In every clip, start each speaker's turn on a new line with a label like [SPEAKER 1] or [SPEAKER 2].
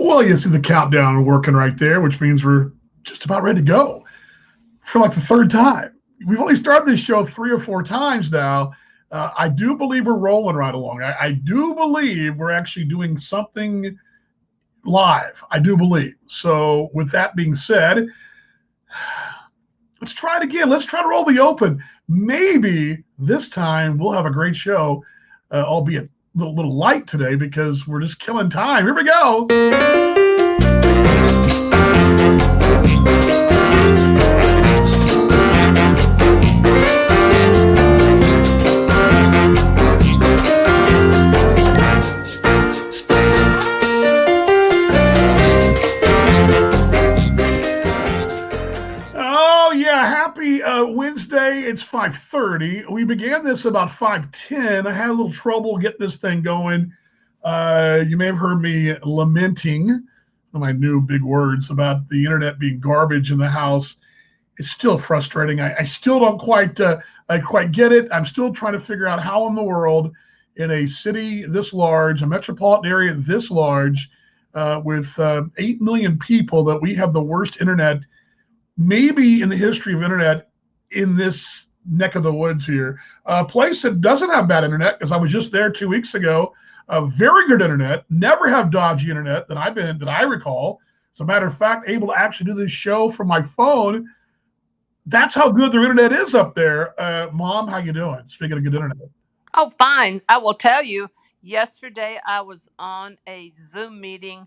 [SPEAKER 1] Well, you see the countdown working right there, which means we're just about ready to go for like the third time. We've only started this show 3 or 4 times now. I do believe we're rolling right along. I do believe we're actually doing something live. I do believe. So, with that being said, let's try it again. Let's try to roll the open. Maybe this time we'll have a great show, albeit a little light today because we're just killing time. Here we go. Wednesday, it's 5:30. We began this about 5:10. I had a little trouble getting this thing going. You may have heard me lamenting my new big words about the internet being garbage in the house. It's still frustrating. I still don't quite get it. I'm still trying to figure out how in the world, in a city this large, a metropolitan area this large, with 8 million people, that we have the worst internet maybe in the history of internet in this neck of the woods here. A place that doesn't have bad internet, because I was just there 2 weeks ago. Very good internet. Never have dodgy internet that I recall. As a matter of fact, able to actually do this show from my phone. That's how good their internet is up there. Mom, how you doing? Speaking of good internet.
[SPEAKER 2] Oh, fine. I will tell you, yesterday I was on a Zoom meeting,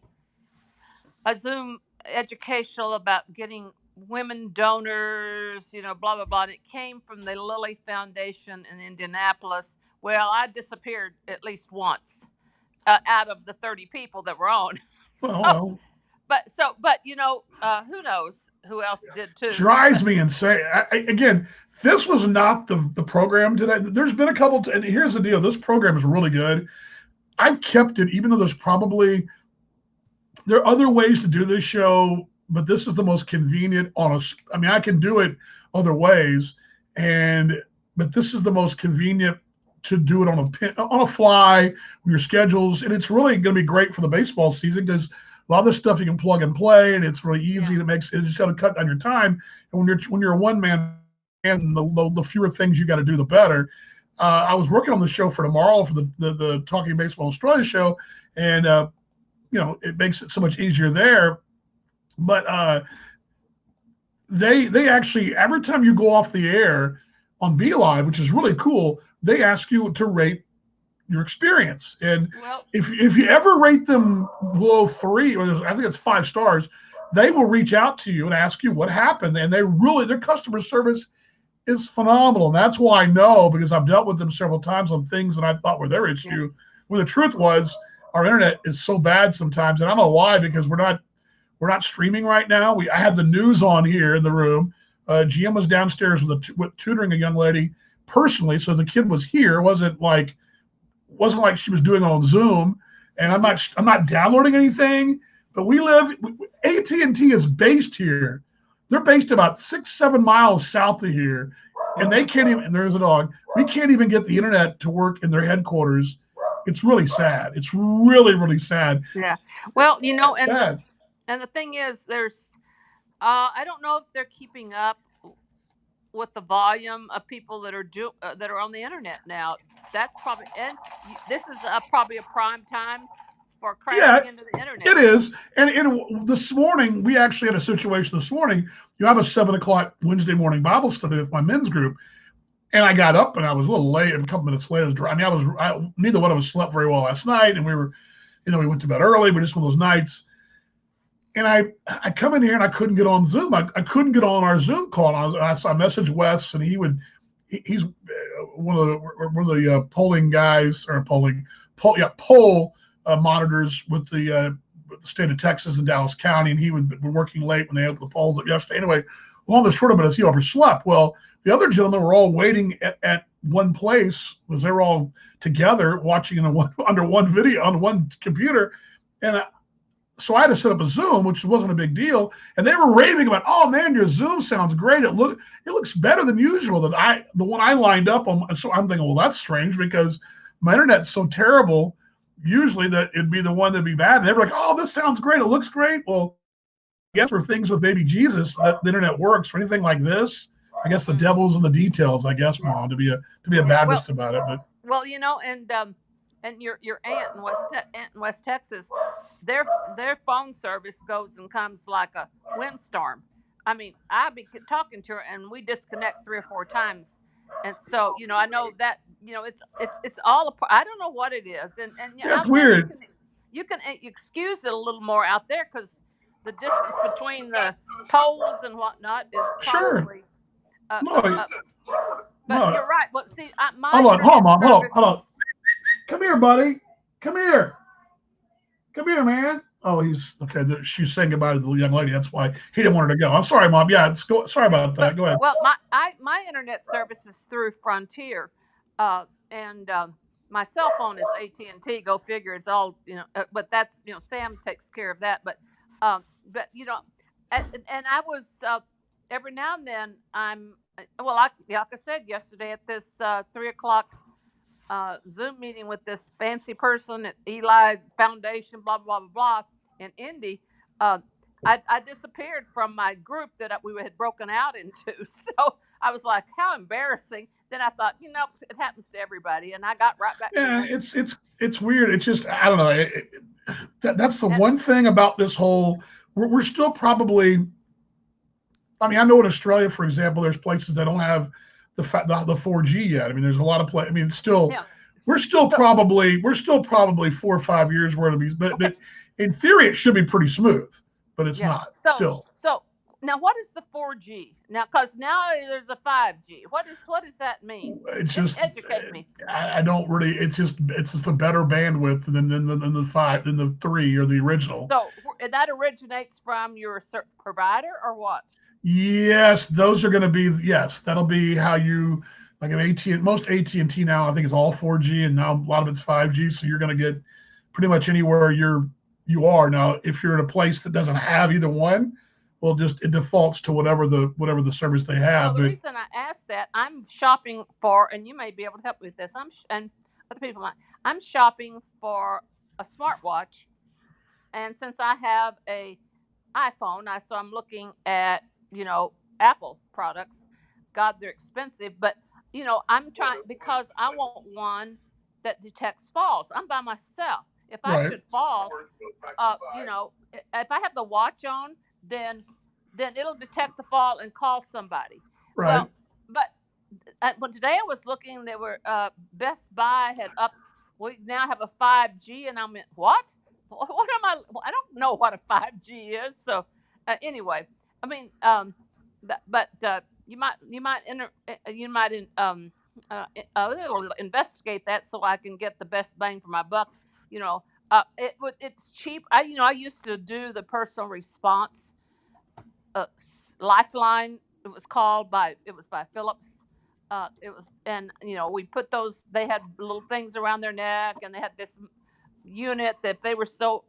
[SPEAKER 2] a Zoom educational about getting women donors, blah, blah, blah. And it came from the Lilly Foundation in Indianapolis. Well, I disappeared at least once out of the 30 people that were on.
[SPEAKER 1] Well.
[SPEAKER 2] But who knows who else did too.
[SPEAKER 1] Drives me insane. Again, this was not the program today. There's been a couple, and here's the deal. This program is really good. I've kept it, even though there are other ways to do this show, but this is the most convenient I can do it other ways, but this is the most convenient to do it on a fly with your schedules. And it's really going to be great for the baseball season because a lot of this stuff you can plug and play, and it's really easy. Yeah. It just got to cut down your time. And when you're a one man, and the fewer things you got to do, the better. I was working on the show for tomorrow for the Talking Baseball Australia show, and it makes it so much easier there. But they actually, every time you go off the air on BeLive, which is really cool, they ask you to rate your experience. And if you ever rate them below 3, or I think it's 5 stars, they will reach out to you and ask you what happened. And their customer service is phenomenal. And that's why I know, because I've dealt with them several times on things that I thought were their issue. When the truth was, our internet is so bad sometimes, and I don't know why, because we're not streaming right now. I had the news on here in the room. GM was downstairs with tutoring a young lady personally, so the kid was here. It wasn't like she was doing it on Zoom. And I'm not downloading anything. But AT&T is based here. They're based about 6-7 miles south of here, and they can't even. And there's a dog. We can't even get the internet to work in their headquarters. It's really sad. It's really, really sad.
[SPEAKER 2] Yeah. Well, and the thing is, there's, I don't know if they're keeping up with the volume of people that are on the internet now. That's probably, and this is probably a prime time for crashing into the internet.
[SPEAKER 1] It is. And this morning, we actually had a situation this morning. You have a 7 o'clock Wednesday morning Bible study with my men's group. And I got up and I was a little late, a couple minutes late. Neither one of us slept very well last night. And we went to bed early, but just one of those nights. And I come in here and I couldn't get on Zoom. I couldn't get on our Zoom call. And I messaged Wes, and he's one of the polling guys, or poll monitors with the state of Texas and Dallas County. And he was working late when they opened the polls up yesterday. Anyway, long and the short of it is he overslept. Well, the other gentlemen were all waiting at one place, because they were all together watching under one video on one computer. And so I had to set up a Zoom, which wasn't a big deal. And they were raving about, "Oh man, your Zoom sounds great. It looks better than usual." The one I lined up on. So I'm thinking, well, that's strange, because my internet's so terrible usually that it'd be the one that'd be bad. And they're like, oh, this sounds great. It looks great. Well, I guess for things with baby Jesus that the internet works. For anything like this, I guess the devil's in the details, I guess, Mom, to be a Baptist about it. But
[SPEAKER 2] well, and your aunt in West Texas, their phone service goes and comes like a windstorm. I mean, I be talking to her and we disconnect 3 or 4 times, and so I know that it's all a. I don't know what it is, and
[SPEAKER 1] yeah, it's
[SPEAKER 2] out there
[SPEAKER 1] weird.
[SPEAKER 2] you can excuse it a little more out there because the distance between the poles and whatnot is
[SPEAKER 1] Sure.
[SPEAKER 2] probably.
[SPEAKER 1] No,
[SPEAKER 2] But
[SPEAKER 1] no.
[SPEAKER 2] you're right. Well, see, my
[SPEAKER 1] Hold on,
[SPEAKER 2] internet
[SPEAKER 1] Mom.
[SPEAKER 2] service.
[SPEAKER 1] Hold on. Come here, buddy. Come here, man. Oh, he's okay. She's saying goodbye to the young lady. That's why he didn't want her to go. I'm sorry, Mom. Yeah, sorry about that. Go ahead.
[SPEAKER 2] Well, my internet service is through Frontier, and my cell phone is AT&T. Go figure. It's all but that's Sam takes care of that. But and I was every now and then like I said yesterday at this 3 o'clock Zoom meeting with this fancy person at Eli Foundation, blah blah blah blah in Indy. I disappeared from my group that we had broken out into. So I was like, how embarrassing. Then I thought, it happens to everybody, and I got right back.
[SPEAKER 1] Yeah, it's weird. It's just I don't know. That's the one thing about this whole. We're still probably. I mean, I know in Australia, for example, there's places that don't have the 4G yet. I mean, there's a lot of I mean, still, we're still probably 4 or 5 years worth of these. But in theory, it should be pretty smooth, but it's not.
[SPEAKER 2] So now, what is the 4G? Now, because now there's a 5G. What does that mean?
[SPEAKER 1] It's just
[SPEAKER 2] educate me.
[SPEAKER 1] I don't really. It's just a better bandwidth than the 3 or the original.
[SPEAKER 2] So that originates from your provider or what?
[SPEAKER 1] Yes, those are going to be that'll be how you like an most AT&T now I think is all 4G, and now a lot of it's 5G, so you're going to get pretty much anywhere you are. Now if you're in a place that doesn't have either one, well, just it defaults to whatever the service they have.
[SPEAKER 2] Well, the reason I asked that, I'm shopping for, and you may be able to help me with this, and other people might, I'm shopping for a smartwatch, and since I have a iPhone, so I'm looking at Apple products. God, they're expensive, but I'm trying because I want one that detects falls. I'm by myself. If I should fall, if I have the watch on, then it'll detect the fall and call somebody.
[SPEAKER 1] Right.
[SPEAKER 2] Well, but today I was looking. There were Best Buy had up. We now have a 5G, and I meant what? What am I don't know what a 5G is. So anyway. I mean, but you might investigate that so I can get the best bang for my buck. It's cheap. I used to do the personal response Lifeline. It was by Philips. We put those. They had little things around their neck, and they had this unit that they were so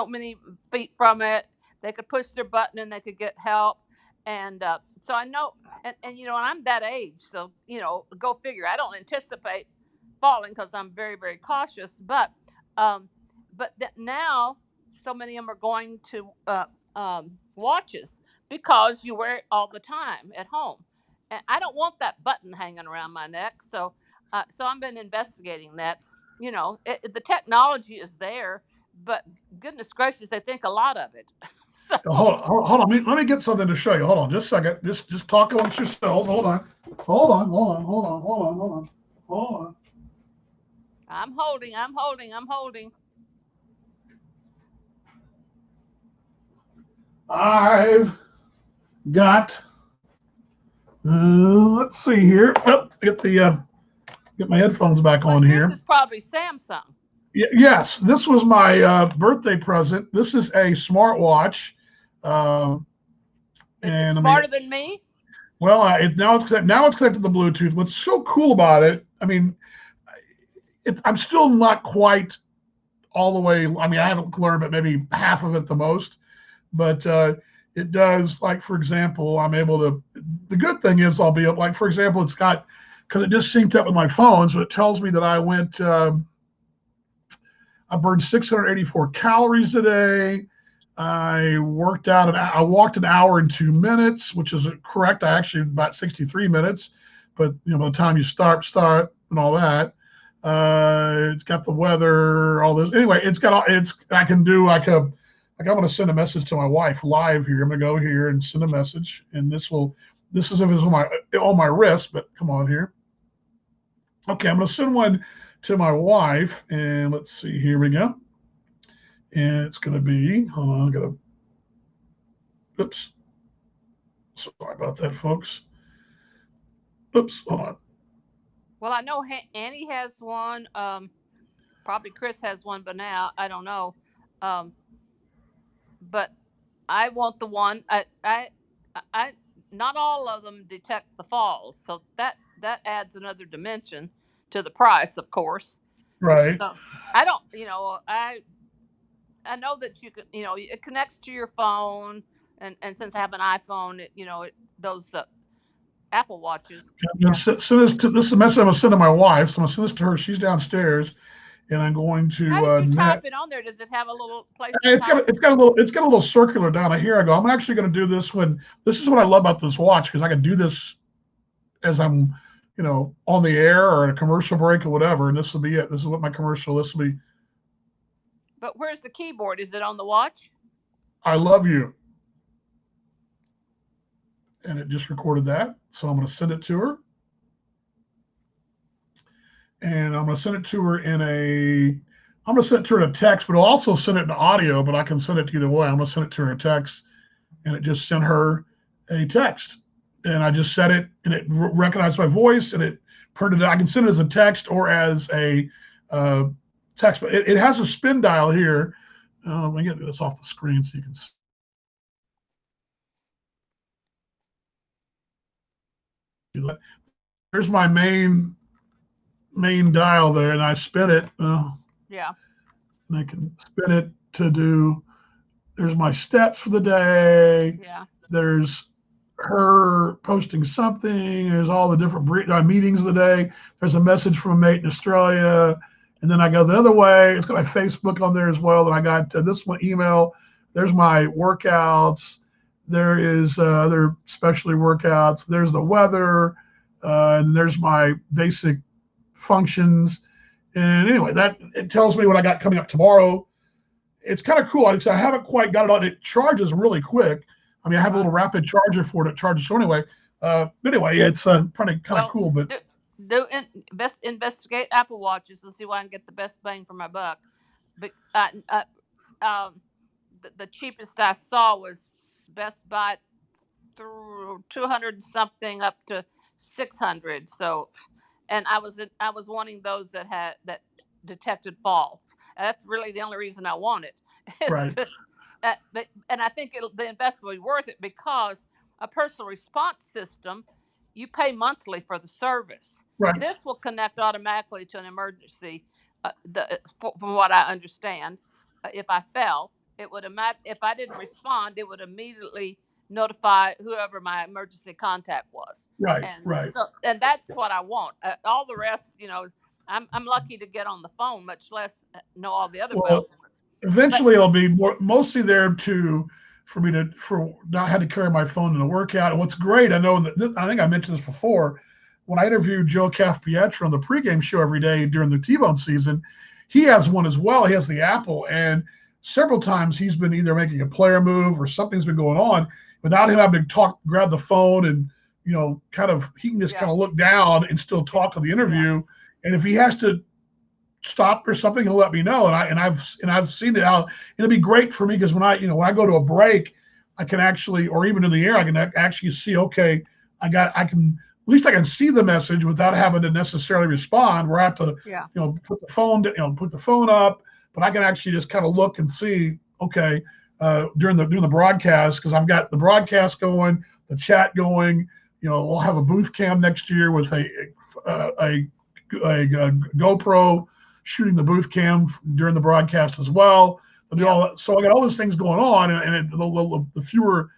[SPEAKER 2] many feet from it. They could push their button and they could get help. And so I know, and I'm that age. So, go figure. I don't anticipate falling because I'm very, very cautious. But now so many of them are going to watches because you wear it all the time at home. And I don't want that button hanging around my neck. So I've been investigating that. The technology is there, but goodness gracious, they think a lot of it. So,
[SPEAKER 1] hold on. Let me get something to show you. Hold on, just a second. Just talk amongst yourselves. Hold on.
[SPEAKER 2] I'm holding.
[SPEAKER 1] I've got. Let's see here. Get my headphones back on here.
[SPEAKER 2] This is probably Samsung.
[SPEAKER 1] Yes, this was my birthday present. This is a smartwatch.
[SPEAKER 2] Is it smarter than me?
[SPEAKER 1] Well, now it's connected to Bluetooth. What's so cool about it? I mean, I'm still not quite all the way. I mean, I haven't learned, but maybe half of it the most. But it does, like for example, I'm able to. The good thing is, I'll be like for example, it's got because it just synced up with my phone, so it tells me that I went. I burned 684 calories a day. I worked out, I walked an hour and 2 minutes, which is correct. I actually about 63 minutes, but by the time you start and all that, it's got the weather, all this. Anyway, it's got all, I can do like I'm going to send a message to my wife live here. I'm going to go here and send a message, and this is on my wrist, but come on here. Okay, I'm going to send one to my wife, and let's see, here we go. And it's going to be, hold on, I got to, oops. Sorry about that, folks. Oops, hold on.
[SPEAKER 2] Well, I know Annie has one. Probably Chris has one, but now I don't know. But I want the one. I not all of them detect the falls, so that adds another dimension to the price, of course.
[SPEAKER 1] Right.
[SPEAKER 2] So I don't, I know that you can, it connects to your phone, and since I have an iPhone, those Apple Watches.
[SPEAKER 1] This is a message I'm going to send to my wife. So I'm going to send this to her. She's downstairs, and I'm going to.
[SPEAKER 2] How did you type it on there? Does it have a little place?
[SPEAKER 1] It's got a little circular down here. I go. I'm actually going to do this this is what I love about this watch, because I can do this as I'm, on the air or in a commercial break or whatever. And this will be it. This is what my commercial. This will be.
[SPEAKER 2] But where's the keyboard? Is it on the watch?
[SPEAKER 1] I love you. And it just recorded that. So I'm going to send it to her. And I'm going to send it to her in a text, but I'll also send it in audio, but I can send it either way. I'm going to send it to her in a text, and it just sent her a text. And I just said it, and it recognized my voice, and it printed it. I can send it as a text or as a text, but it has a spin dial here. Let me get this off the screen so you can see. There's my main dial there, and I spin it.
[SPEAKER 2] Yeah.
[SPEAKER 1] And I can spin it to do. There's my steps for the day.
[SPEAKER 2] Yeah.
[SPEAKER 1] There's her posting something. There's all the different meetings of the day. There's a message from a mate in Australia. And then I go the other way. It's got my Facebook on there as well. Then I got this one email. There's my workouts. There is other specialty workouts. There's the weather. And there's my basic functions. And anyway, it tells me what I got coming up tomorrow. It's kind of cool. I haven't quite got it on. It charges really quick. I mean, I have a little rapid charger for it. It charges. So anyway, it's kind of cool. But
[SPEAKER 2] investigate Apple Watches and see why I can get the best bang for my buck. But the cheapest I saw was Best Buy through 200 something up to 600. So, and I was wanting those that detected falls. And that's really the only reason I want it.
[SPEAKER 1] Right.
[SPEAKER 2] And I think the investment will be worth it, because a personal response system, you pay monthly for the service.
[SPEAKER 1] Right.
[SPEAKER 2] This will connect automatically to an emergency. From what I understand, if I fell, it would if I didn't respond, it would immediately notify whoever my emergency contact was.
[SPEAKER 1] Right.
[SPEAKER 2] So, and that's what I want. All the rest, I'm lucky to get on the phone, much less know all the other bells.
[SPEAKER 1] Eventually, it'll be mostly there for not have to carry my phone in a workout. And what's great, I know that I think I mentioned this before, when I interviewed Joe Caff-Pietro on the pregame show every day during the T-Bone season, he has one as well. He has the Apple, and several times he's been either making a player move or something's been going on without him having to grab the phone, and he can just kind of look down and still talk to the interview. Yeah. And if he has to stop or something, he'll let me know. And I've seen it out. It'll be great for me, because when I go to a break, I can actually, or even in the air, I can actually see, okay, at least I can see the message without having to necessarily respond, where I have to, put the phone up, but I can actually just kind of look and see, okay, during the broadcast, because I've got the broadcast going, the chat going. We'll have a booth cam next year with a GoPro shooting the booth cam during the broadcast as well. All that. So I got all those things going on, and the fewer,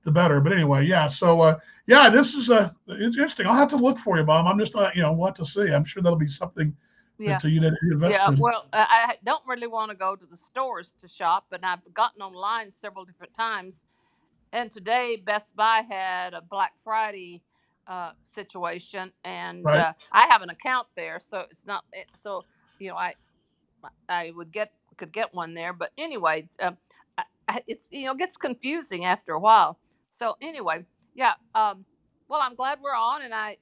[SPEAKER 1] the better. But anyway, yeah. So this is interesting. I'll have to look for you, Bob. I'm just we'll have to see. I'm sure that'll be something
[SPEAKER 2] Yeah.
[SPEAKER 1] until you
[SPEAKER 2] Yeah.
[SPEAKER 1] invested.
[SPEAKER 2] Well, I don't really want to go to the stores to shop, but I've gotten online several different times. And today, Best Buy had a Black Friday situation, and
[SPEAKER 1] Right.
[SPEAKER 2] I have an account there, so it's not. So I could get one there, but anyway, it's gets confusing after a while. So anyway, yeah. Well, I'm glad we're on, and I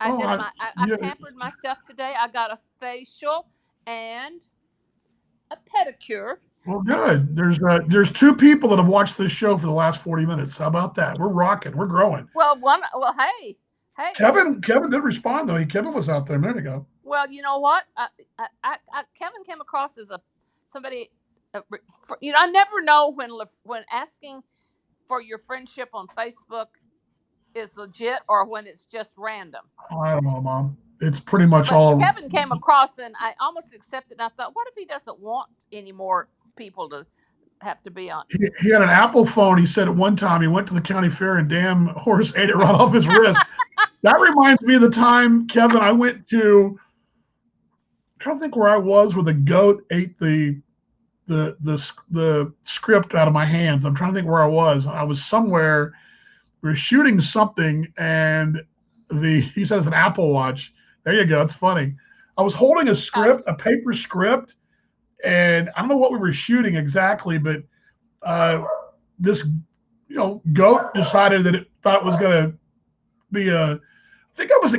[SPEAKER 1] Oh,
[SPEAKER 2] did I
[SPEAKER 1] yeah.
[SPEAKER 2] pampered myself today. I got a facial and a pedicure.
[SPEAKER 1] Well, good. There's two people that have watched this show for the last 40 minutes. How about that? We're rocking. We're growing.
[SPEAKER 2] Well, hey,
[SPEAKER 1] Kevin did respond though. Kevin was out there a minute ago.
[SPEAKER 2] well, you know what? Kevin came across as somebody. I never know when asking for your friendship on Facebook is legit or when it's just random.
[SPEAKER 1] I don't know, Mom. It's pretty much
[SPEAKER 2] But
[SPEAKER 1] all.
[SPEAKER 2] Kevin came across, and I almost accepted. And I thought, what if he doesn't want any more people to have to be on?
[SPEAKER 1] He had an Apple phone. He said at one time he went to the county fair and damn horse ate it right off his wrist. That reminds me of the time, Kevin, I went to. I'm trying to think where I was where the goat ate the script out of my hands. I'm trying to think where I was. I was somewhere. We were shooting something, and he said it's an Apple Watch. There you go. It's funny. I was holding a script, a paper script, and I don't know what we were shooting exactly, but this goat decided that it thought it was going to be I think it was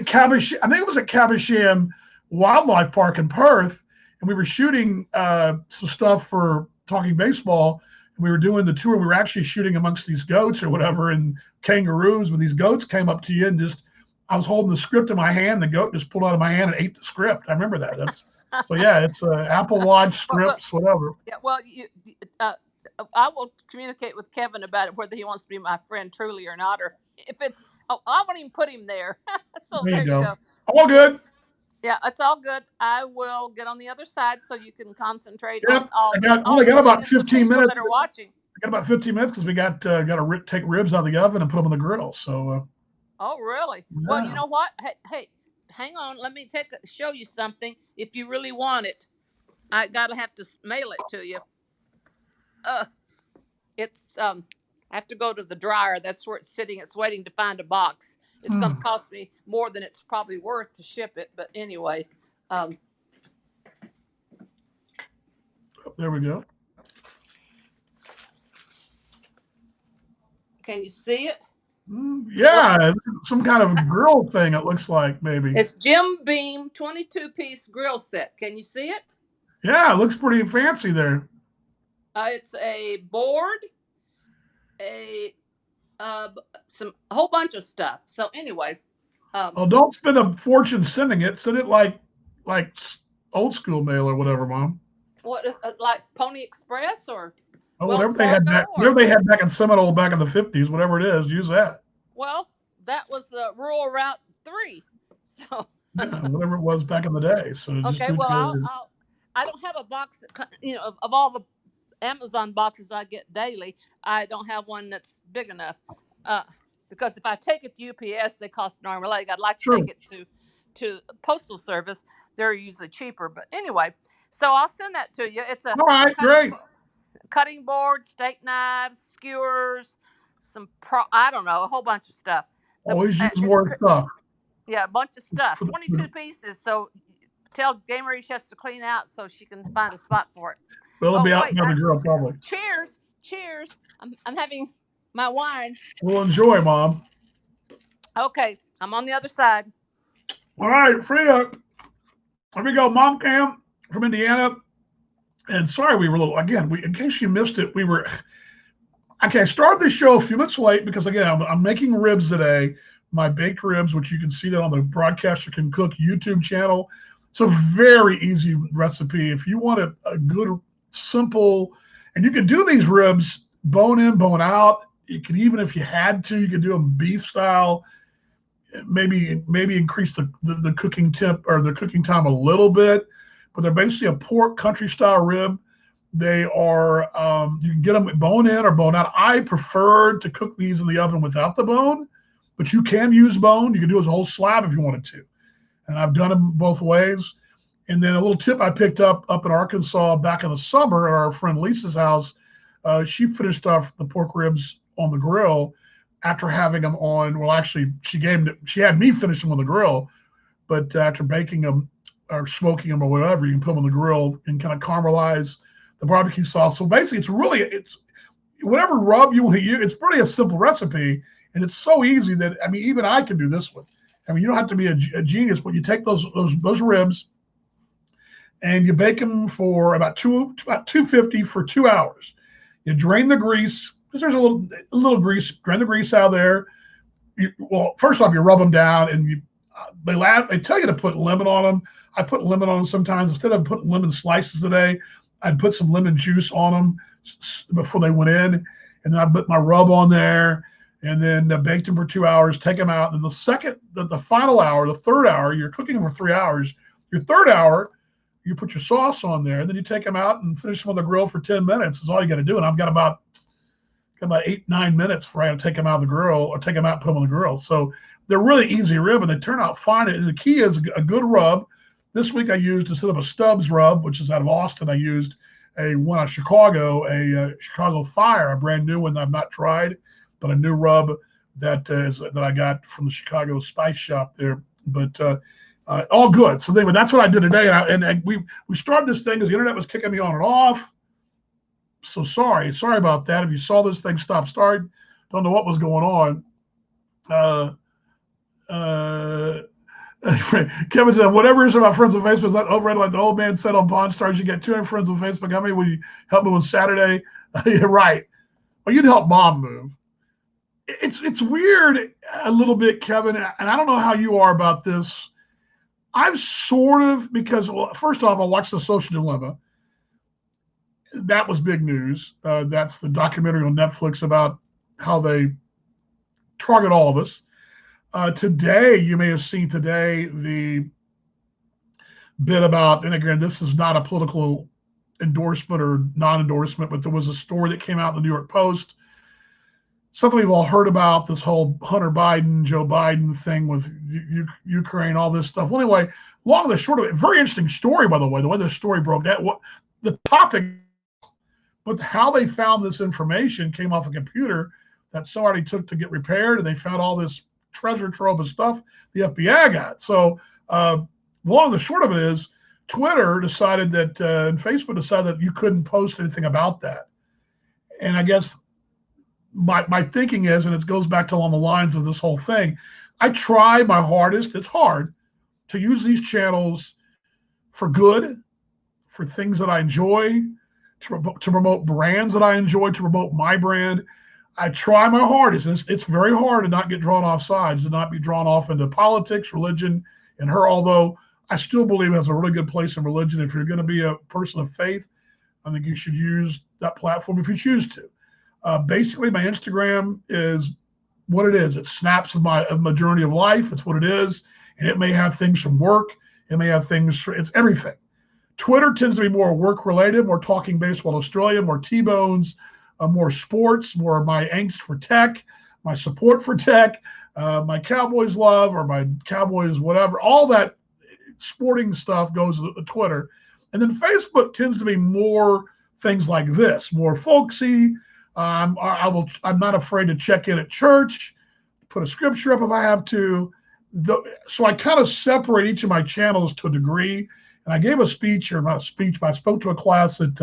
[SPEAKER 1] at Caversham Wildlife Park in Perth, and we were shooting some stuff for Talking Baseball, and we were doing the tour. We were actually shooting amongst these goats or whatever, and kangaroos. When these goats came up to you and I was holding the script in my hand. The goat just pulled out of my hand and ate the script. I remember that. So yeah, it's Apple Watch scripts, whatever.
[SPEAKER 2] Yeah, well, I will communicate with Kevin about it, whether he wants to be my friend truly or not, or if it's. Oh, I won't even put him there. So there you go.
[SPEAKER 1] All good.
[SPEAKER 2] Yeah, it's all good. I will get on the other side so you can concentrate
[SPEAKER 1] on
[SPEAKER 2] all.
[SPEAKER 1] I only got about 15 minutes
[SPEAKER 2] that are watching.
[SPEAKER 1] I got about 15 minutes because we got to take ribs out of the oven and put them on the grill. So.
[SPEAKER 2] Oh, really? Yeah. Well, you know what? Hey, hang on. Let me show you something. If you really want it, I have to mail it to you. It's I have to go to the dryer. That's where it's sitting. It's waiting to find a box. It's going to cost me more than it's probably worth to ship it. But anyway.
[SPEAKER 1] There we go.
[SPEAKER 2] Can you see it?
[SPEAKER 1] Yeah, some kind of grill thing, it looks like, maybe.
[SPEAKER 2] It's Jim Beam 22-piece grill set. Can you see it?
[SPEAKER 1] Yeah, it looks pretty fancy there.
[SPEAKER 2] It's a board, a whole bunch of stuff. So anyway.
[SPEAKER 1] Don't spend a fortune sending it. Send it like old school mail or whatever, Mom.
[SPEAKER 2] What, like Pony Express or?
[SPEAKER 1] Whatever they had back in Seminole back in the 50s, whatever it is, use that.
[SPEAKER 2] Well, that was rural Route 3. So
[SPEAKER 1] yeah, whatever it was back in the day. So
[SPEAKER 2] okay, well, I don't have a box that, of all the Amazon boxes I get daily, I don't have one that's big enough. Because if I take it to UPS, they cost an arm and a leg. I'd like to take it to Postal Service. They're usually cheaper. But anyway, so I'll send that to you. It's
[SPEAKER 1] all right, great.
[SPEAKER 2] Cutting board, steak knives, skewers, I don't know, a whole bunch of stuff.
[SPEAKER 1] Always use more stuff.
[SPEAKER 2] Yeah, a bunch of stuff. 22 pieces. So tell Gamer she has to clean out so she can find a spot for it.
[SPEAKER 1] Well, it'll be out near the grill probably.
[SPEAKER 2] Cheers. I'm having my wine.
[SPEAKER 1] We'll enjoy, Mom.
[SPEAKER 2] Okay, I'm on the other side.
[SPEAKER 1] All right, Freya. Here we go. Mom Cam from Indiana. And sorry, we were a little, again, in case you missed it, I started the show a few minutes late because, again, I'm making ribs today, my baked ribs, which you can see that on the Broadcaster Can Cook YouTube channel. It's a very easy recipe. If you want a good, simple, and you can do these ribs bone in, bone out. You could even, if you had to, you could do them beef style. Maybe increase the cooking tip or the cooking time a little bit. But they're basically a pork country style rib. They are, you can get them bone in or bone out. I prefer to cook these in the oven without the bone, but you can use bone. You can do it as a whole slab if you wanted to. And I've done them both ways. And then a little tip I picked up in Arkansas back in the summer at our friend Lisa's house. She finished off the pork ribs on the grill after having them on. Well, actually, she had me finish them on the grill, but after baking them or smoking them or whatever, you can put them on the grill and kind of caramelize the barbecue sauce. So basically, it's whatever rub you want to use. It's really a simple recipe, and it's so easy that even I can do this one. You don't have to be a genius, but you take those ribs and you bake them for about 250 for 2 hours. You drain the grease because there's a little grease. Drain the grease out of there. Well, first off, you rub them down, and they tell you to put lemon on them. I put lemon on them sometimes. Instead of putting lemon slices today, I'd put some lemon juice on them before they went in, and then I put my rub on there, and then baked them for 2 hours. Take them out, and the final hour, the third hour, you're cooking them for 3 hours. Your third hour, you put your sauce on there, and then you take them out and finish them on the grill for 10 minutes. Is all you got to do. And I've got about 8-9 minutes before I have to take them out of the grill or take them out and put them on the grill. So they're really easy rib, and they turn out fine. And the key is a good rub. This week I used, instead of a Stubbs rub, which is out of Austin, I used one out of Chicago, a Chicago Fire, a brand new one that I've not tried, but a new rub that I got from the Chicago Spice Shop there. But all good. So anyway, that's what I did today. And we started this thing because the internet was kicking me on and off. So sorry about that. If you saw this thing start, don't know what was going on. Kevin said, whatever is about friends on Facebook is not overrated. Like the old man said on Pawn Stars, you get 200 friends on Facebook. How many will you help me on Saturday? Yeah, right. Well, you'd help mom move. It's weird a little bit, Kevin, and I don't know how you are about this. I've sort of, because, well, first off, I watched The Social Dilemma. That was big news. That's the documentary on Netflix about how they target all of us. Today, you may have seen the bit about, and again, this is not a political endorsement or non-endorsement, but there was a story that came out in the New York Post, something we've all heard about, this whole Hunter Biden, Joe Biden thing with Ukraine, all this stuff. Well, anyway, long and the short of it, very interesting story, by the way the story broke down. What the topic, but how they found this information came off a computer that somebody took to get repaired, and they found all this treasure trove of stuff the FBI got. So the long and the short of it is Twitter decided that, and Facebook decided that you couldn't post anything about that. And I guess my thinking is, and it goes back to along the lines of this whole thing, I try my hardest, it's hard, to use these channels for good, for things that I enjoy, to promote brands that I enjoy, to promote my brand. I try my hardest. It's very hard to not get drawn off sides, to not be drawn off into politics, religion, and her, although I still believe it has a really good place in religion. If you're going to be a person of faith, I think you should use that platform if you choose to. Basically, my Instagram is what it is. It snaps of my journey of life. It's what it is. And it may have things from work. It may have things, it's everything. Twitter tends to be more work-related, more talking baseball Australia, more T-bones, more sports, more of my angst for tech, my support for tech, my Cowboys love, or my Cowboys whatever. All that sporting stuff goes to Twitter. And then Facebook tends to be more things like this, more folksy. I'm not afraid to check in at church, put a scripture up if I have to. So I kind of separate each of my channels to a degree. And I gave a speech, or not a speech, but I spoke to a class at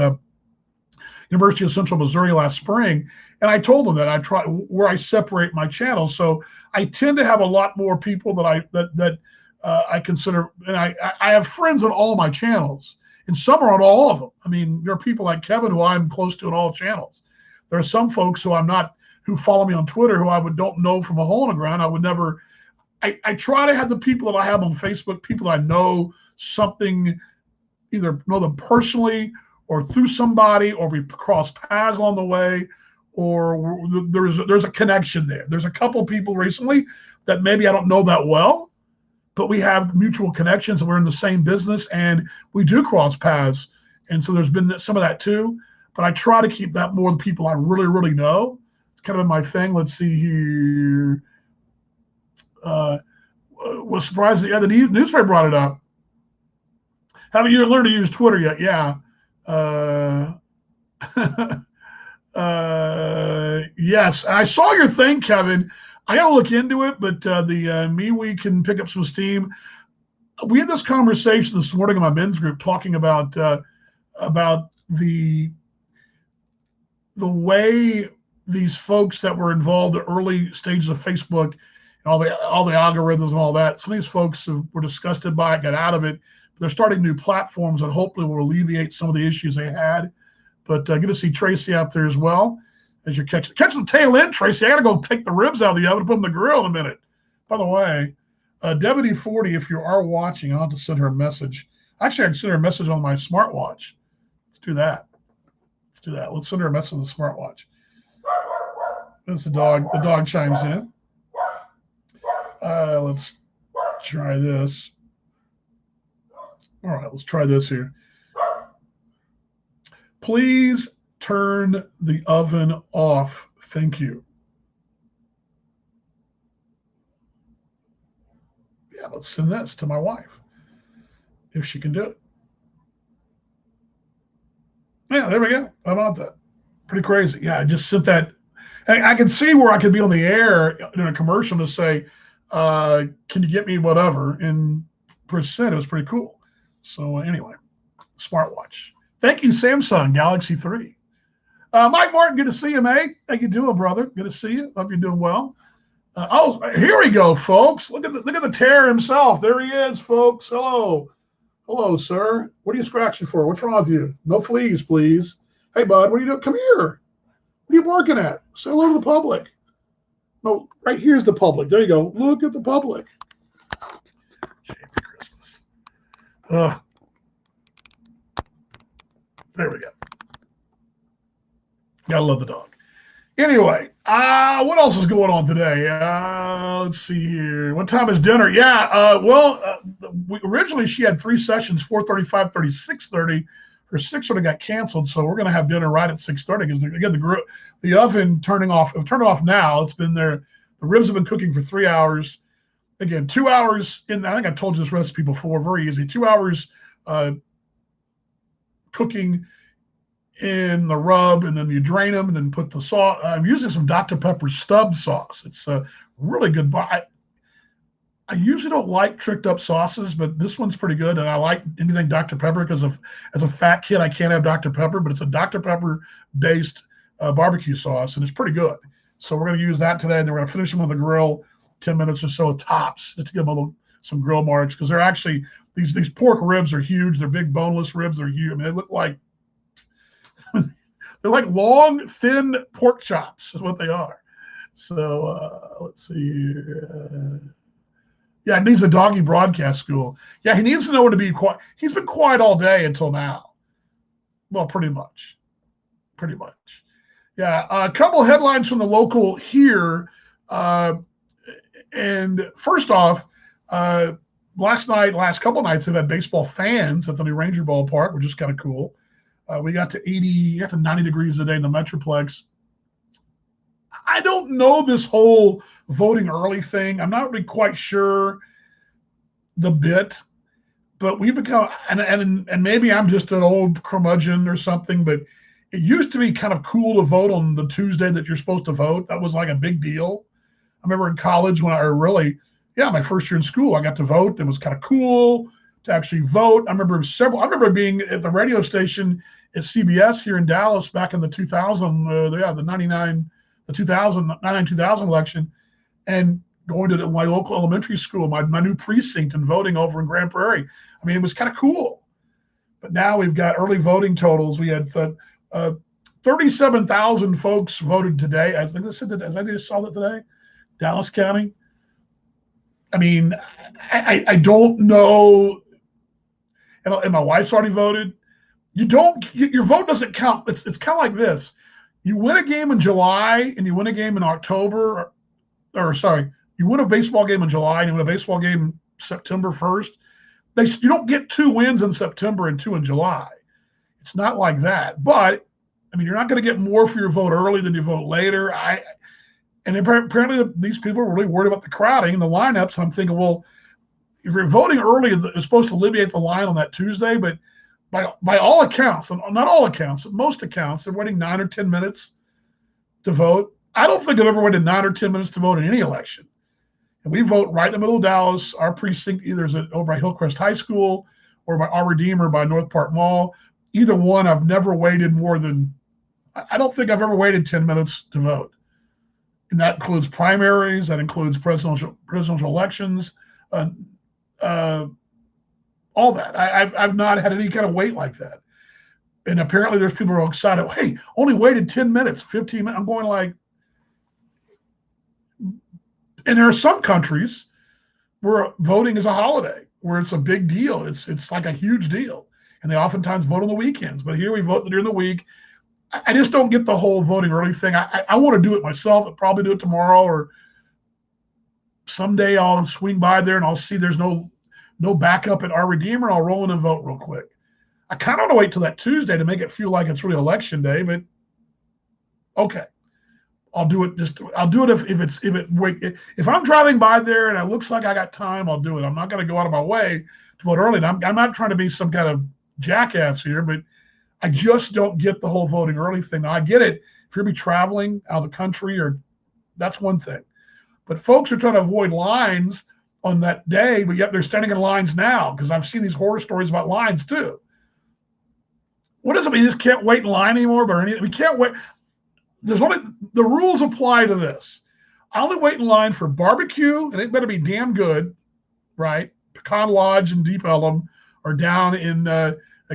[SPEAKER 1] University of Central Missouri last spring, and I told them that I separate my channels. So I tend to have a lot more people that I consider, and I have friends on all my channels, and some are on all of them. I mean, there are people like Kevin who I'm close to on all channels. There are some folks who follow me on Twitter who I don't know from a hole in the ground. I would never. I try to have the people that I have on Facebook, people that I know something, either know them personally or through somebody, or we cross paths along the way, or there's a connection there. There's a couple people recently that maybe I don't know that well, but we have mutual connections and we're in the same business and we do cross paths. And so there's been some of that too, but I try to keep that more the people I really, really know. It's kind of been my thing. Let's see here. Was surprised the newspaper brought it up. Haven't you learned to use Twitter yet? Yeah. Yes. I saw your thing, Kevin. I got to look into it, but the MeWe can pick up some steam. We had this conversation this morning in my men's group talking about the way these folks that were involved in the early stages of Facebook and all the algorithms and all that. Some of these folks were disgusted by it, got out of it. They're starting new platforms that hopefully will alleviate some of the issues they had. But good to see Tracy out there as well. As you're catching the tail end, Tracy, I got to go take the ribs out of the oven and put them in the grill in a minute. By the way, Deputy 40, if you are watching, I'll have to send her a message. Actually, I can send her a message on my smartwatch. Let's do that. Let's send her a message on the smartwatch. That's the dog. The dog chimes in. Let's try this. All right, let's try this here. Please turn the oven off. Thank you. Yeah, let's send this to my wife if she can do it. Yeah, there we go. How about that? Pretty crazy. Yeah, I just sent that. I can see where I could be on the air in a commercial to say, can you get me whatever? And percent, it was pretty cool. So anyway, smartwatch. Thank you, Samsung Galaxy 3. Mike Martin, good to see you, mate. How you doing, brother? Good to see you. Hope you're doing well. Here we go, folks. Look at the terror himself. There he is, folks. Hello, sir. What are you scratching for? What's wrong with you? No fleas, please. Hey, bud, what are you doing? Come here. What are you barking at? Say hello to the public. No, right here's the public. There you go. Look at the public. Christmas. There we go. Gotta love the dog. Anyway, what else is going on today? Let's see here. What time is dinner? Yeah, originally she had 3 sessions, 4:30, 5:30, 6:30. Her 6:30 got canceled, so we're going to have dinner right at 6:30 because, again, the oven turned off now. It's been there. The ribs have been cooking for 3 hours. Again, 2 hours in. I think I told you this recipe before. Very easy. 2 hours cooking in the rub, and then you drain them and then put the sauce. I'm using some Dr. Pepper stub sauce. It's a really good. I usually don't like tricked up sauces, but this one's pretty good. And I like anything Dr. Pepper because as a fat kid, I can't have Dr. Pepper, but it's a Dr. Pepper based barbecue sauce, and it's pretty good. So we're going to use that today, and then we're going to finish them on the grill, 10 minutes or so tops, just to give them some grill marks, because they're actually these pork ribs are huge. They're big boneless ribs. They're huge. I mean, they look like they're like long, thin pork chops is what they are. So let's see here. Yeah, he needs a doggy broadcast school. Yeah, he needs to know when to be quiet. He's been quiet all day until now. Well, pretty much. Yeah, a couple of headlines from the local here. And first off, last couple of nights, they've had baseball fans at the new Ranger Ballpark, which is kind of cool. We got to 90 degrees a day in the Metroplex. I don't know this whole voting early thing. I'm not really quite sure the bit, but we become, and maybe I'm just an old curmudgeon or something, but it used to be kind of cool to vote on the Tuesday that you're supposed to vote. That was like a big deal. I remember in college my first year in school, I got to vote. It was kind of cool to actually vote. I remember being at the radio station at CBS here in Dallas back in the 2000 election, and going to my local elementary school, my new precinct, and voting over in Grand Prairie. I mean, it was kind of cool. But now we've got early voting totals. We had 37,000 folks voted today. I think I said that, as I just saw that today, Dallas County. I mean, I don't know. And my wife's already voted. Your vote doesn't count. It's kind of like this. You win a game in July and you win a game in October, you win a baseball game in July and you win a baseball game September 1st. You don't get 2 wins in September and 2 in July. It's not like that. But, I mean, you're not going to get more for your vote early than you vote later. And apparently these people are really worried about the crowding and the lineups. And I'm thinking, well, if you're voting early, it's supposed to alleviate the line on that Tuesday. But by all accounts, not all accounts, but most accounts, they're waiting 9 or 10 minutes to vote. I don't think I've ever waited 9 or 10 minutes to vote in any election. And we vote right in the middle of Dallas. Our precinct either is over by Hillcrest High School or by Our Redeemer by North Park Mall. Either one, I've never waited more than, I don't think I've ever waited 10 minutes to vote. And that includes primaries, that includes presidential elections, all that. I've not had any kind of wait like that. And apparently there's people who are excited. Hey, only waited 10 minutes, 15 minutes. I'm going like, and there are some countries where voting is a holiday, where it's a big deal. It's like a huge deal. And they oftentimes vote on the weekends. But here we vote during the week. I just don't get the whole voting early thing. I want to do it myself. I'll probably do it tomorrow, or someday I'll swing by there and I'll see there's no backup at Our Redeemer. I'll roll in and vote real quick. I kind of want to wait till that Tuesday to make it feel like it's really election day, but okay. I'll do it if I'm driving by there and it looks like I got time, I'll do it. I'm not going to go out of my way to vote early. And I'm not trying to be some kind of jackass here, but I just don't get the whole voting early thing. Now, I get it. If you're going to be traveling out of the country, or that's one thing. But folks are trying to avoid lines on that day, but yet they're standing in lines now, because I've seen these horror stories about lines too. What does it mean? You just can't wait in line anymore? We can't wait. The rules apply to this. I only wait in line for barbecue, and it better be damn good, right? Pecan Lodge and Deep Ellum, or down in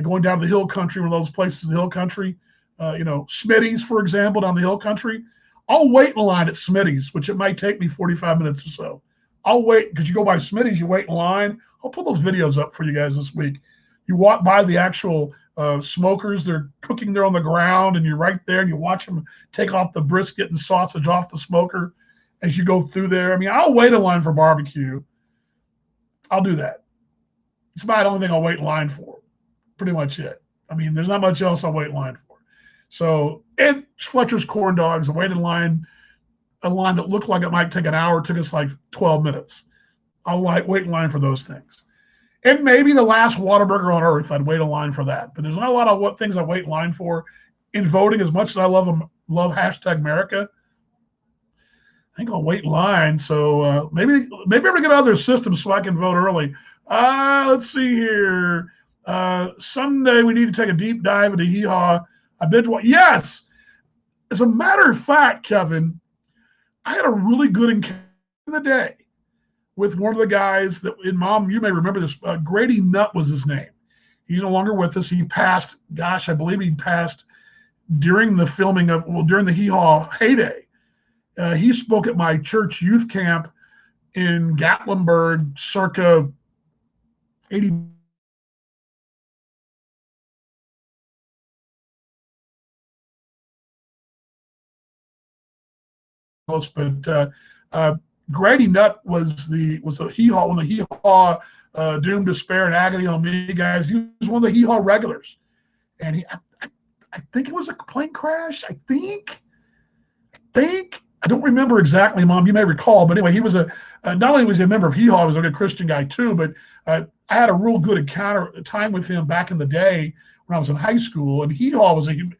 [SPEAKER 1] going down to the Hill Country, one of those places, the Hill Country, Smitty's, for example, down the Hill Country. I'll wait in line at Smitty's, which it might take me 45 minutes or so. I'll wait, because you go by Smitty's, you wait in line. I'll put those videos up for you guys this week. You walk by the actual smokers, they're cooking there on the ground, and you're right there, and you watch them take off the brisket and sausage off the smoker as you go through there. I mean, I'll wait in line for barbecue. I'll do that. It's about the only thing I'll wait in line for. Pretty much it. I mean, there's not much else I'll wait in line for. So, and Fletcher's Corn Dogs, I waited in line, a line that looked like it might take an hour, took us like 12 minutes. I'll wait in line for those things. And maybe the last Whataburger on earth, I'd wait in line for that. But there's not a lot of things I wait in line for in voting. As much as I love hashtag America, I think I'll wait in line. So maybe I'm gonna get other systems so I can vote early. Let's see here. Sunday we need to take a deep dive into Hee Haw. I binge watch. Yes. As a matter of fact, Kevin, I had a really good encounter in the day with one of the guys that in Mom, you may remember this. Grady Nutt was his name. He's no longer with us. He passed. Gosh, I believe he passed during the filming during the Hee Haw heyday. He spoke at my church youth camp in Gatlinburg, circa 80. But Grady Nutt was a Hee Haw, one of the Hee Haw Doom, Despair, and Agony on Me guys. He was one of the Hee Haw regulars, and I think it was a plane crash. I think I don't remember exactly, Mom. You may recall, but anyway, he was not only was he a member of Hee Haw, he was a good Christian guy too. But I had a real good time with him back in the day when I was in high school, and Hee Haw was a huge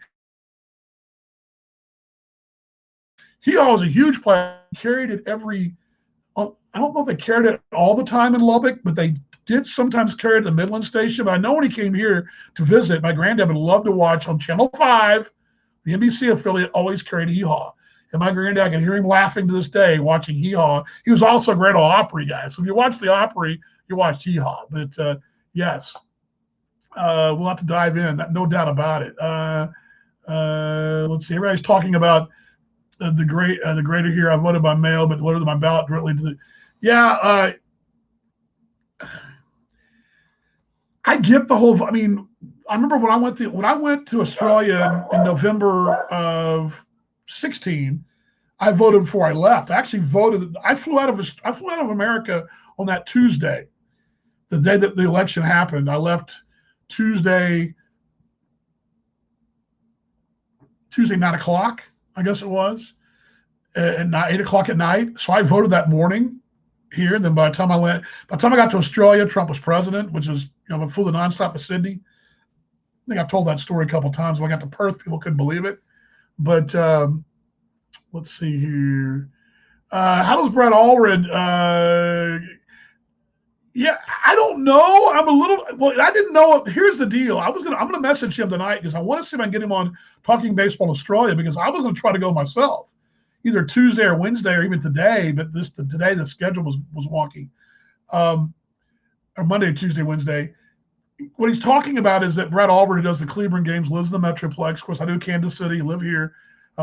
[SPEAKER 1] player. Carried it every. I don't know if they carried it all the time in Lubbock, but they did sometimes carry it at the Midland station. But I know when he came here to visit, my granddad would love to watch on Channel 5, the NBC affiliate always carried Hee Haw. And my granddad, I can hear him laughing to this day watching Hee Haw. He was also a great Opry guy. So if you watch the Opry, you watch Hee Haw. But yes, we'll have to dive in. No doubt about it. Let's see. Everybody's talking about the greater here. I voted by mail, but delivered my ballot directly to the. Yeah, I get the whole. I mean, I remember when I went to Australia in November of 2016. I voted before I left. I actually voted. I flew out of America on that Tuesday, the day that the election happened. I left Tuesday 9:00. I guess it was, at 8:00 at night. So I voted that morning here. And then by the time I got to Australia, Trump was president, which is, I flew the nonstop to Sydney. I think I've told that story a couple of times. When I got to Perth, people couldn't believe it. But let's see here. How does Brett Allred? Yeah, I don't know. I didn't know. Here's the deal. I'm gonna message him tonight because I want to see if I can get him on Talking Baseball Australia, because I was gonna try to go myself, either Tuesday or Wednesday or even today. But today the schedule was wonky, or Monday, Tuesday, Wednesday. What he's talking about is that Brett Allred, who does the Cleveland games, lives in the Metroplex. Of course, I do Kansas City, live here.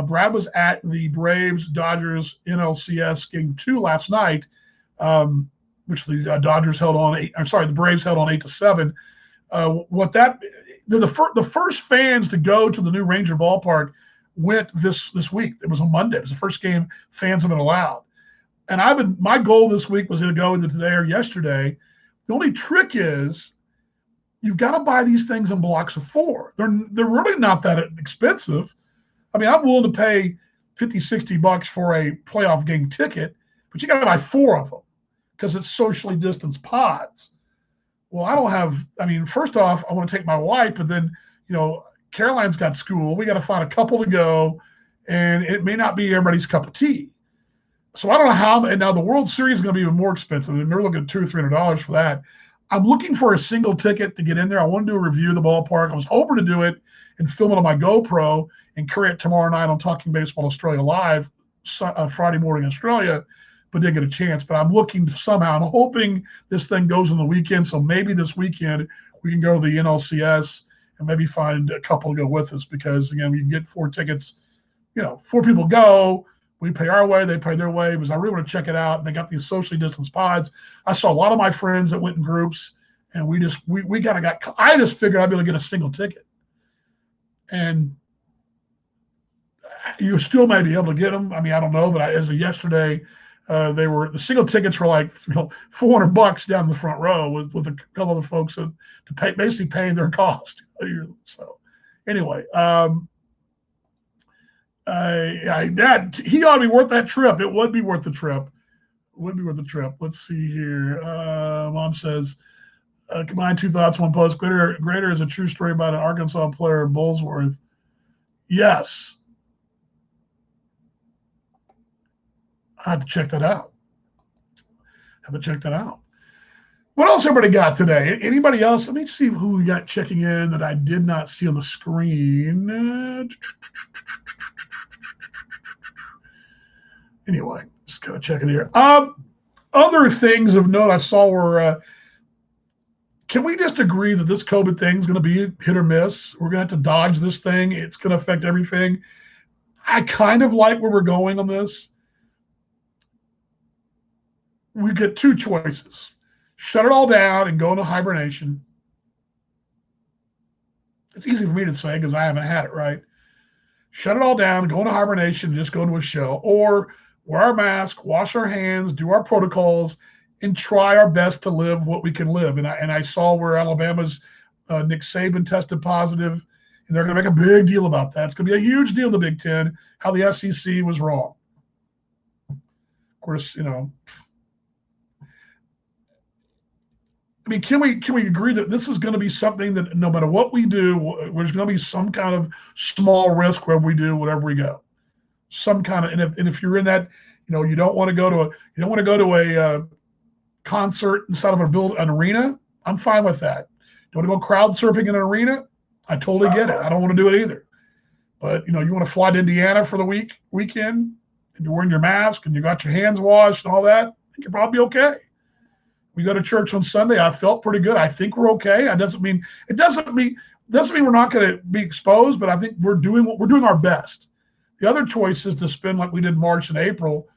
[SPEAKER 1] Brad was at the Braves-Dodgers NLCS Game 2 last night, which the Dodgers held on the Braves held on 8-7. The first fans to go to the new Ranger Ballpark went this week. It was on Monday. It was the first game fans have been allowed. And my goal this week was to go either today or yesterday. The only trick is you've got to buy these things in blocks of 4. They're really not that expensive. I mean, I'm willing to pay $50-$60 for a playoff game ticket, but you got to buy 4 of them because it's socially distanced pods. Well, first off, I want to take my wife, but then, Caroline's got school. We got to find a couple to go, and it may not be everybody's cup of tea. So I don't know how. And now the World Series is going to be even more expensive. And they're looking at $200 or $300 for that. I'm looking for a single ticket to get in there. I want to do a review of the ballpark. I was hoping to do it and film it on my GoPro and carry it tomorrow night on Talking Baseball Australia Live, Friday morning Australia, but didn't get a chance. But I'm looking somehow. I'm hoping this thing goes on the weekend. So maybe this weekend we can go to the NLCS and maybe find a couple to go with us, because, again, we can get 4 tickets. 4 people go. We pay our way, they pay their way, because I really want to check it out. They got these socially distanced pods. I saw a lot of my friends that went in groups, and I just figured I'd be able to get a single ticket. And you still may be able to get them. I mean, I don't know, but as of yesterday, the single tickets were like $400 down in the front row with a couple other folks to pay, basically paying their cost. So anyway, he ought to be worth that trip. It would be worth the trip. Let's see here. Mom says, combine 2 thoughts, 1 post. Greater is a true story about an Arkansas player, Bullsworth. Yes. I have to check that out. What else everybody got today? Anybody else? Let me see who we got checking in that I did not see on the screen. Anyway, just kind of checking here. Other things of note I saw were, can we just agree that this COVID thing is going to be hit or miss? We're going to have to dodge this thing. It's going to affect everything. I kind of like where we're going on this. We get 2 choices. Shut it all down and go into hibernation. It's easy for me to say because I haven't had it, right? Shut it all down, go into hibernation, and just go into a shell. Or wear our mask, wash our hands, do our protocols, and try our best to live what we can live. And I saw where Alabama's Nick Saban tested positive, and they're going to make a big deal about that. It's going to be a huge deal in the Big Ten, how the SEC was wrong. Of course, I mean, can we agree that this is going to be something that no matter what we do, there's going to be some kind of small risk where we do whatever we go, some kind of, and if you're in that, you don't want to go to a concert inside of an arena. I'm fine with that. Don't want to go crowd surfing in an arena. I totally get it. I don't want to do it either. But you want to fly to Indiana for the weekend, and you're wearing your mask and you got your hands washed and all that, I think you're probably okay. We go to church on Sunday. I felt pretty good. I think we're okay. It doesn't mean we're not going to be exposed, but I think we're doing our best. The other choice is to spend like we did March and April,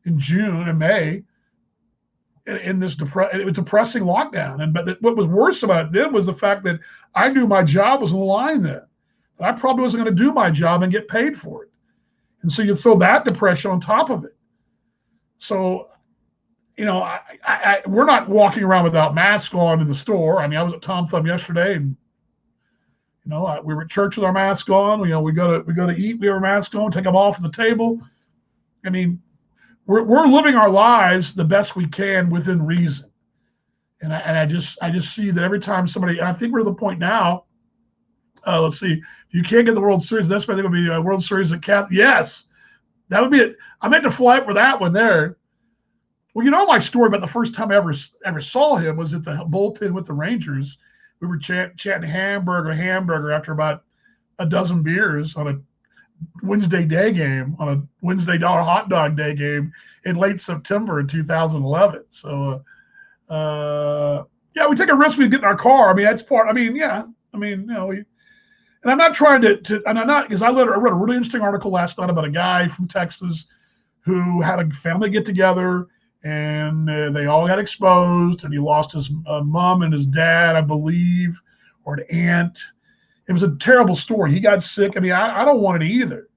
[SPEAKER 1] in June and May, in this depressing lockdown. But what was worse about it then was the fact that I knew my job was on the line then. I probably wasn't going to do my job and get paid for it. And so you throw that depression on top of it. So, we're not walking around without masks on in the store. I mean, I was at Tom Thumb yesterday, and we were at church with our mask on. We go to eat, we have our mask on, take them off at the table. I mean, we're living our lives the best we can within reason. And I just see that every time somebody, and I think we're to the point now. Let's see, you can't get the World Series. That's why they're going to be a World Series at Cat. Yes, that would be it. I meant to fly for that one there. Well, you know my story about the first time I ever saw him was at the bullpen with the Rangers. We were chatting hamburger after about a dozen beers on a Wednesday day game, on a Wednesday dollar hot dog day game in late September in 2011. So, yeah, we take a risk. We get in our car. I mean, that's part. I mean, yeah. I mean, you know, and I'm not trying to, and I'm not, because I read a really interesting article last night about a guy from Texas who had a family get together, and they all got exposed, and he lost his mom and his dad, I believe, or an aunt. It was a terrible story. He got sick. I mean, I don't want it either.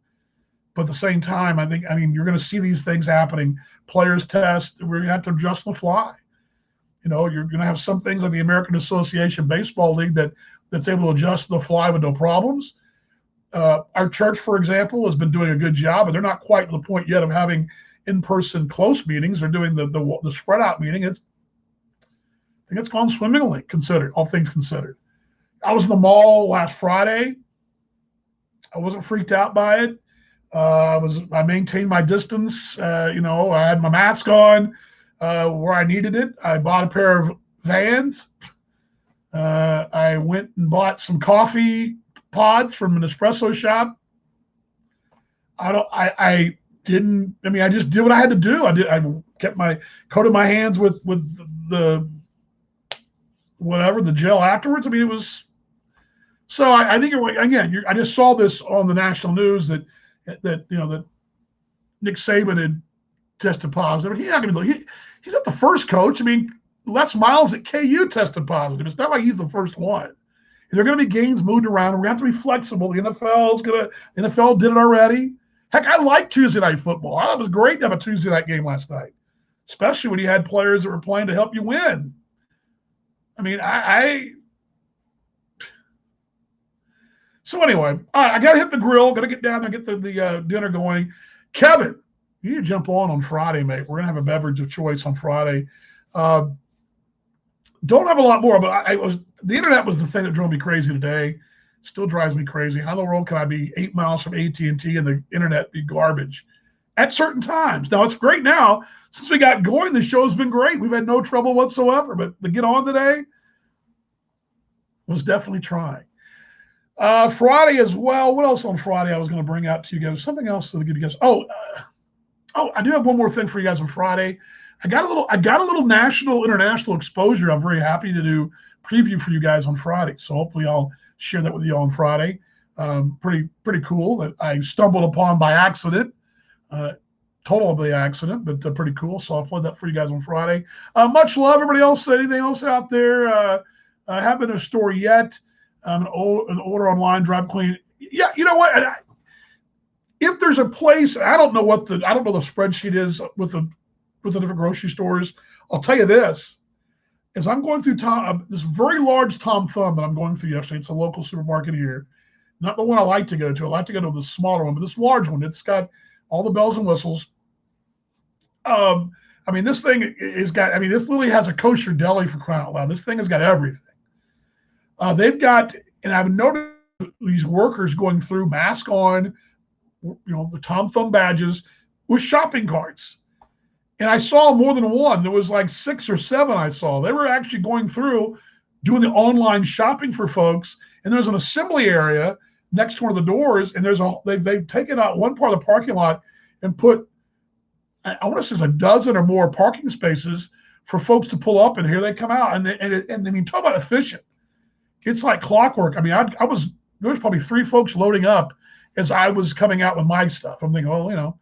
[SPEAKER 1] But at the same time, I mean, you're going to see these things happening. Players test. We're going to have to adjust on the fly. You know, you're going to have some things like the American Association Baseball League that's able to adjust the fly with no problems. Our church, for example, has been doing a good job, but they're not quite to the point yet of having in-person close meetings. They're doing the spread out meeting. I think it's gone swimmingly, all things considered. I was in the mall last Friday. I wasn't freaked out by it. I maintained my distance. You know, I had my mask on where I needed it. I bought a pair of Vans. I went and bought some coffee pods from an espresso shop. I just did what I had to do. I coated my hands with the whatever, the gel afterwards. I mean, it was, so I think again, I just saw this on the national news that Nick Saban had tested positive. He's not going to he's not the first coach. I mean, Les Miles at KU tested positive. It's not like he's the first one. And there are going to be games moved around. We're going to have to be flexible. The NFL did it already. Heck, I like Tuesday night football. I thought it was great to have a Tuesday night game last night, especially when you had players that were playing to help you win. I mean, so anyway, all right, I got to hit the grill. Got to get down there, get the dinner going. Kevin, you need to jump on Friday, mate. We're going to have a beverage of choice on Friday. Don't have a lot more, but the internet was the thing that drove me crazy today. Still drives me crazy. How in the world can I be 8 miles from AT&T and the internet be garbage at certain times? Now, it's great now. Since we got going, the show's been great. We've had no trouble whatsoever. But to get on today was definitely trying. Friday as well. What else on Friday I was going to bring out to you guys? Something else to give you guys. I do have one more thing for you guys on Friday. I got a little international exposure. I'm very happy to do preview for you guys on Friday. So hopefully I'll share that with you on Friday. Pretty cool that I stumbled upon by accident. Totally accident, but pretty cool. So I'll play that for you guys on Friday. Much love, everybody else. Anything else out there? I haven't a story yet. An order online, Drive Clean. Yeah, you know what? If there's a place, I don't know the spreadsheet is with the different grocery stores. I'll tell you this: as I'm going through this very large Tom Thumb that I'm going through yesterday. It's a local supermarket here, not the one I like to go to. I like to go to the smaller one, but this large one, it's got all the bells and whistles. I mean, this thing is got. I mean, this literally has a kosher deli, for crying out loud. This thing has got everything. They've got, and I've noticed these workers going through, mask on, the Tom Thumb badges with shopping carts. And I saw more than one. There was like 6 or 7 I saw. They were actually going through doing the online shopping for folks. And there's an assembly area next to one of the doors. And they've taken out one part of the parking lot and put, I want to say there's a dozen or more parking spaces for folks to pull up. And here they come out. And I mean, talk about efficient. It's like clockwork. I mean, there was probably 3 folks loading up as I was coming out with my stuff. I'm thinking, well,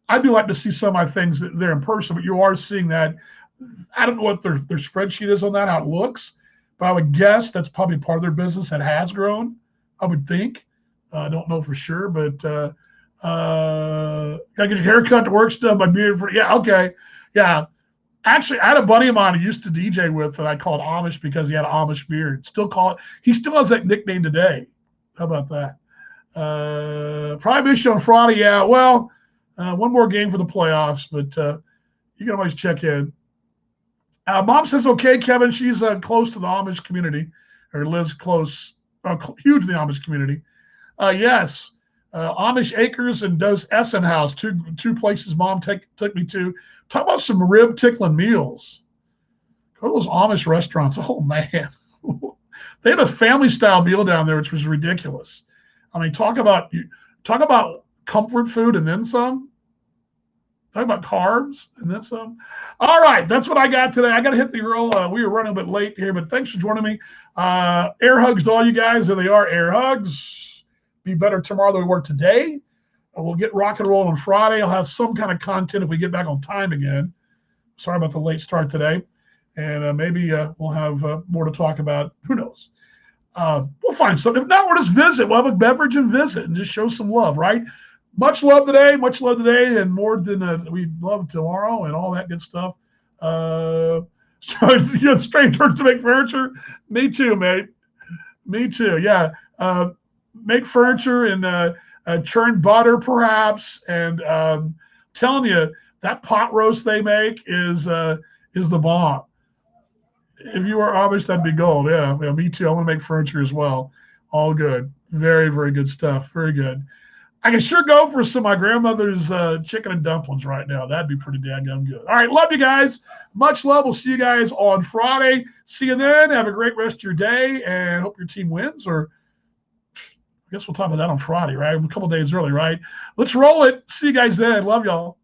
[SPEAKER 1] I do like to see some of my things there in person, but you are seeing that. I don't know what their spreadsheet is on that, how it looks, but I would guess that's probably part of their business that has grown, I would think. I don't know for sure, but gotta get your haircut to work stuff, my beard yeah, okay. Yeah. Actually, I had a buddy of mine who used to DJ with that I called Amish because he had an Amish beard. He still has that nickname today. How about that? Prohibition on Friday, yeah. Well, One more game for the playoffs, but you can always check in. Mom says, okay, Kevin, she's close to the Amish community, or lives close, huge to the Amish community. Yes, Amish Acres and does Essen House, two places Mom took me to. Talk about some rib tickling meals. Go to those Amish restaurants. Oh, man. They had a family-style meal down there, which was ridiculous. I mean, talk about comfort food and then some. Talk about carbs and then some. All right, that's what I got today. I got to hit the roll. We were running a bit late here, but thanks for joining me. Air hugs to all you guys. There they are, air hugs. Be better tomorrow than we were today. We'll get rock and roll on Friday. I'll have some kind of content if we get back on time again. Sorry about the late start today. And maybe we'll have more to talk about. Who knows? We'll find something. If not, we'll just visit. We'll have a beverage and visit and just show some love, right? Much love today, and more than we love tomorrow and all that good stuff. So you're strange turns to make furniture. Me too, mate. Me too. Yeah. Make furniture and churn butter, perhaps. And telling you that pot roast they make is the bomb. If you were Amish, that'd be gold. Yeah, me too. I want to make furniture as well. All good. Very, very good stuff. Very good. I can sure go for some of my grandmother's chicken and dumplings right now. That'd be pretty daggone good. All right, love you guys. Much love. We'll see you guys on Friday. See you then. Have a great rest of your day, and hope your team wins. Or I guess we'll talk about that on Friday, right? A couple days early, right? Let's roll it. See you guys then. Love y'all.